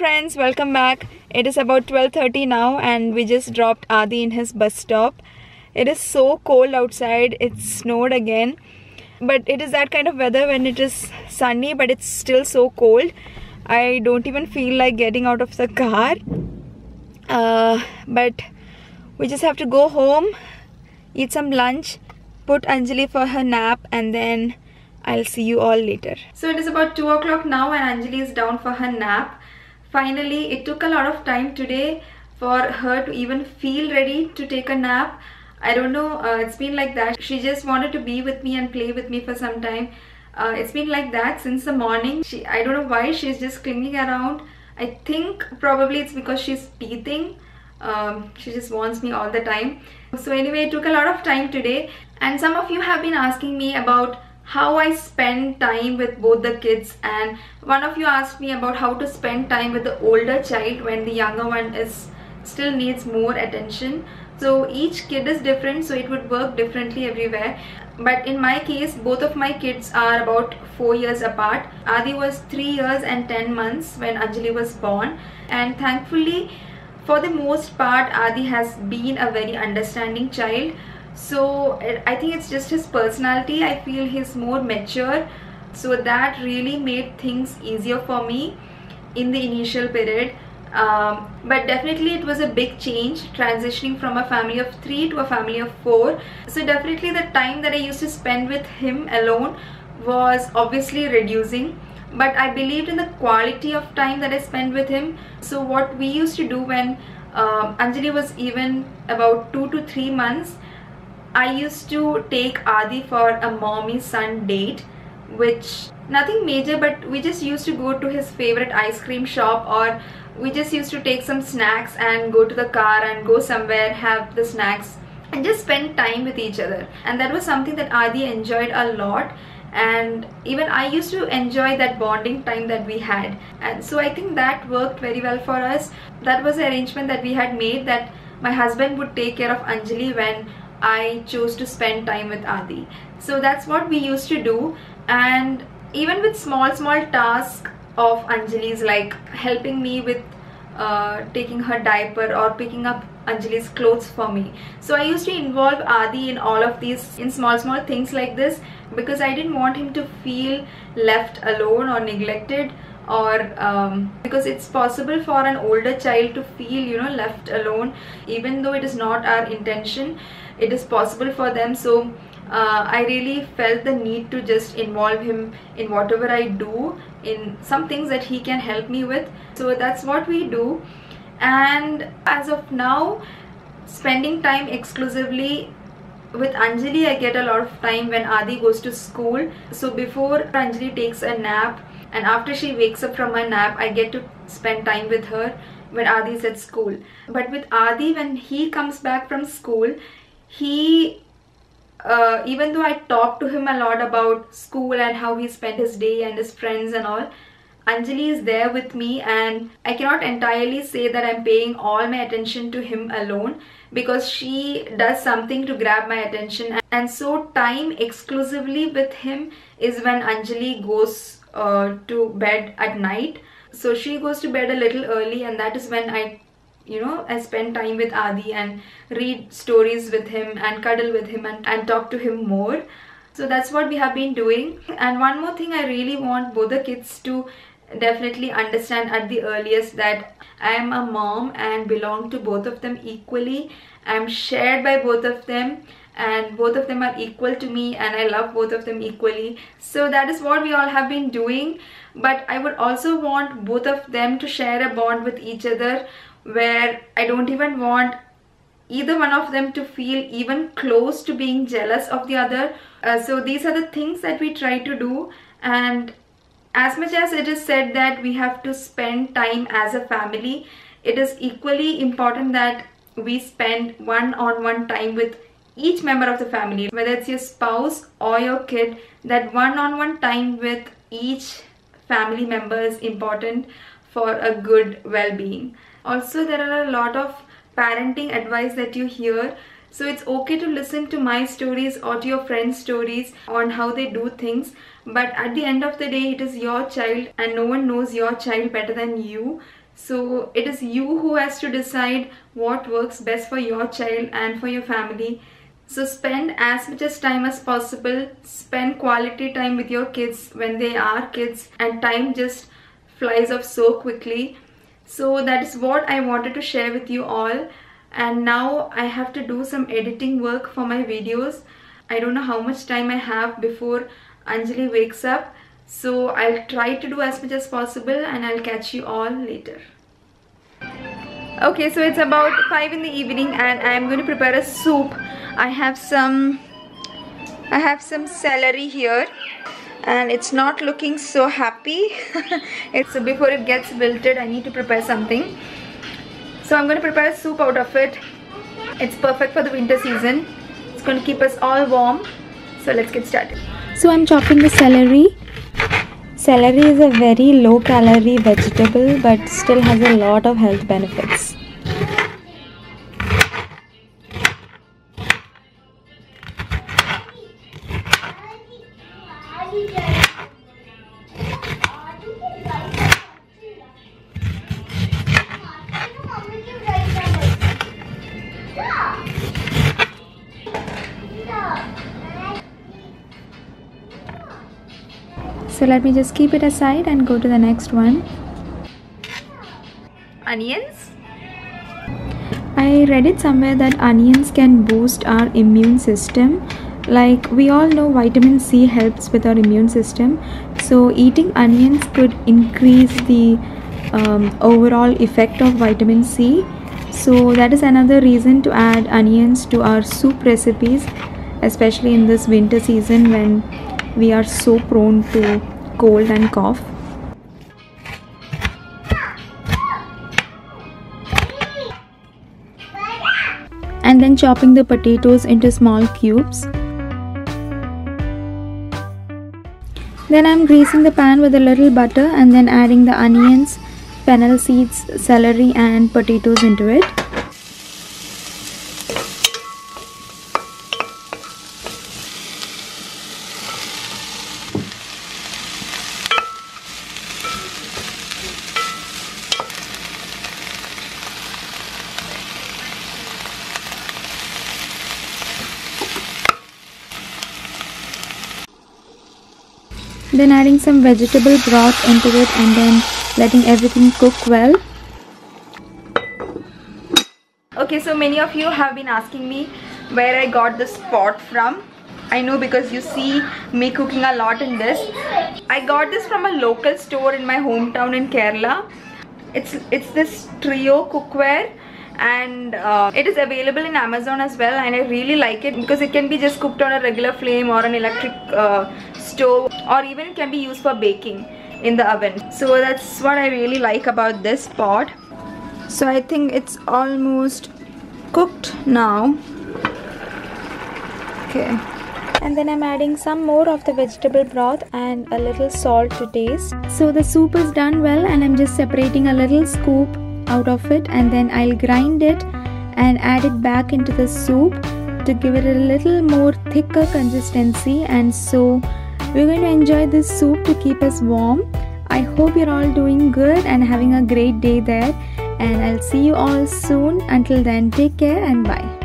friends, welcome back. It is about 12:30 now and we just dropped Adi in his bus stop. It is so cold outside, it snowed again. But it is that kind of weather when it is sunny but it's still so cold. I don't even feel like getting out of the car. But we just have to go home, eat some lunch, put Anjali for her nap, and then I'll see you all later. So it is about 2 o'clock now and Anjali is down for her nap. Finally, it took a lot of time today for her to even feel ready to take a nap. I don't know, it's been like that. She just wanted to be with me and play with me for some time. It's been like that since the morning. I don't know why she's just clinging around. I think probably it's because she's teething. She just wants me all the time. So anyway, it took a lot of time today. And some of you have been asking me about how I spend time with both the kids, and one of you asked me about how to spend time with the older child when the younger one still needs more attention. So each kid is different, so it would work differently everywhere. But in my case, both of my kids are about 4 years apart. Adi was 3 years and 10 months when Anjali was born, and thankfully for the most part Adi has been a very understanding child. So I think it's just his personality. I feel he's more mature, so that really made things easier for me in the initial period. But definitely it was a big change transitioning from a family of 3 to a family of 4. So definitely the time that I used to spend with him alone was obviously reducing, but I believed in the quality of time that I spent with him. So what we used to do when Anjali was even about 2 to 3 months, I used to take Adi for a mommy son date, which nothing major, but we just used to go to his favorite ice cream shop, or we just used to take some snacks and go to the car and go somewhere, have the snacks and just spend time with each other. And that was something that Adi enjoyed a lot, and even I used to enjoy that bonding time that we had. And so I think that worked very well for us. That was the arrangement that we had made, that my husband would take care of Anjali when I chose to spend time with Adi. So that's what we used to do. And even with small tasks of Anjali's, like helping me with taking her diaper or picking up Anjali's clothes for me, so I used to involve Adi in all of these, in small things like this, because I didn't want him to feel left alone or neglected, or because it's possible for an older child to feel, left alone, even though it is not our intention. It is possible for them. So I really felt the need to just involve him in whatever I do, in some things that he can help me with. So that's what we do. And as of now, spending time exclusively with Anjali, I get a lot of time when Adi goes to school. So before Anjali takes a nap and after she wakes up from her nap, I get to spend time with her when Adi is at school. But with Adi, when he comes back from school, he even though I talk to him a lot about school and how he spent his day and his friends and all, Anjali is there with me, and I cannot entirely say that I'm paying all my attention to him alone, because she does something to grab my attention. And so time exclusively with him is when Anjali goes to bed at night. So she goes to bed a little early, and that is when I spend time with Adi and read stories with him and cuddle with him and talk to him more. So that's what we have been doing. And one more thing I really want both the kids to definitely understand at the earliest, that I am a mom and belong to both of them equally. I am shared by both of them, and both of them are equal to me, and I love both of them equally. So that is what we all have been doing. But I would also want both of them to share a bond with each other, where I don't even want either one of them to feel even close to being jealous of the other. So these are the things that we try to do. And as much as it is said that we have to spend time as a family, it is equally important that we spend one-on-one time with each member of the family, whether it's your spouse or your kid. That one-on-one time with each family member is important for a good well-being. Also, there are a lot of parenting advice that you hear, so it's okay to listen to my stories or to your friends' stories on how they do things, but at the end of the day, it is your child and no one knows your child better than you. So it is you who has to decide what works best for your child and for your family. So spend as much as time as possible. Spend quality time with your kids when they are kids, and time just flies off so quickly. So that is what I wanted to share with you all. And now I have to do some editing work for my videos. I don't know how much time I have before Anjali wakes up. So I'll try to do as much as possible, and I'll catch you all later. Okay, so it's about 5 in the evening and I'm going to prepare a soup. I have some celery here and it's not looking so happy. So before it gets wilted, I need to prepare something. So I'm going to prepare a soup out of it. It's perfect for the winter season. It's going to keep us all warm. So let's get started. So I'm chopping the celery. Celery is a very low calorie vegetable but still has a lot of health benefits. So let me just keep it aside and go to the next one. Onions. I read it somewhere that onions can boost our immune system. Like we all know, vitamin C helps with our immune system. So eating onions could increase the overall effect of vitamin C. So that is another reason to add onions to our soup recipes, especially in this winter season when we are so prone to cold and cough. And then chopping the potatoes into small cubes. Then I'm greasing the pan with a little butter and then adding the onions, fennel seeds, celery and potatoes into it. Then adding some vegetable broth into it and then letting everything cook well. Okay, so many of you have been asking me where I got this pot from. I know because you see me cooking a lot in this. I got this from a local store in my hometown in Kerala. It's this trio cookware, and it is available in Amazon as well, and I really like it because it can be just cooked on a regular flame or an electric stove, or even it can be used for baking in the oven. So that's what I really like about this pot. So I think it's almost cooked now. Okay. And then I'm adding some more of the vegetable broth and a little salt to taste. So the soup is done well and I'm just separating a little scoop out of it, and then I'll grind it and add it back into the soup to give it a little more thicker consistency. And so we're going to enjoy this soup to keep us warm. I hope you're all doing good and having a great day there, and I'll see you all soon. Until then, take care and bye.